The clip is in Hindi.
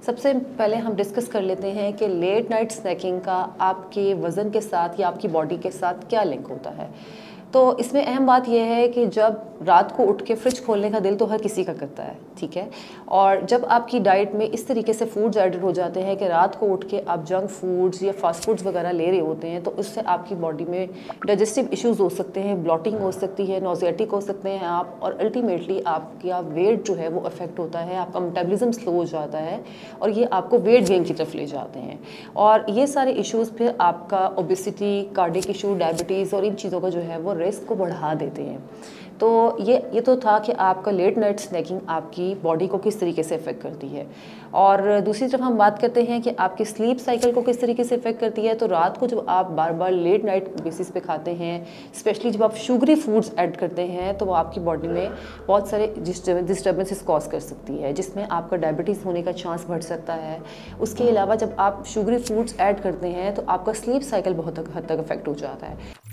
सबसे पहले हम डिस्कस कर लेते हैं कि लेट नाइट स्नैकिंग का आपके वज़न के साथ या आपकी बॉडी के साथ क्या लिंक होता है। तो इसमें अहम बात यह है कि जब रात को उठ के फ्रिज खोलने का दिल तो हर किसी का करता है, ठीक है। और जब आपकी डाइट में इस तरीके से फूड्स एडेड हो जाते हैं कि रात को उठ के आप जंक फूड्स या फास्ट फूड्स वगैरह ले रहे होते हैं, तो उससे आपकी बॉडी में डाइजेस्टिव इश्यूज हो सकते हैं, ब्लॉटिंग हो सकती है, नोजियाटिक हो सकते हैं आप, और अल्टीमेटली आपका वेट जो है वो अफेक्ट होता है, आपका मेटाबॉलिज्म स्लो हो जाता है और ये आपको वेट गेन की तरफ ले जाते हैं। और ये सारे इश्यूज़ फिर आपका ओबेसिटी, कार्डियक इशू, डायबिटीज़ और इन चीज़ों का जो है वो रिस्क को बढ़ा देते हैं। तो ये तो था कि आपका लेट नाइट स्नैकिंग आपकी बॉडी को किस तरीके से इफ़ेक्ट करती है। और दूसरी तरफ हम बात करते हैं कि आपकी स्लीप साइकिल को किस तरीके से इफ़ेक्ट करती है। तो रात को जब आप बार बार लेट नाइट बेसिस पे खाते हैं, स्पेशली जब आप शुगरी फूड्स ऐड करते हैं, तो वो आपकी बॉडी में बहुत सारे डिस्टर्बेंसेस कॉज कर सकती है, जिसमें आपका डायबिटीज़ होने का चांस बढ़ सकता है। उसके अलावा जब आप शुगरी फूड्स ऐड करते हैं तो आपका स्लीप साइकिल बहुत हद तक इफ़ेक्ट हो जाता है।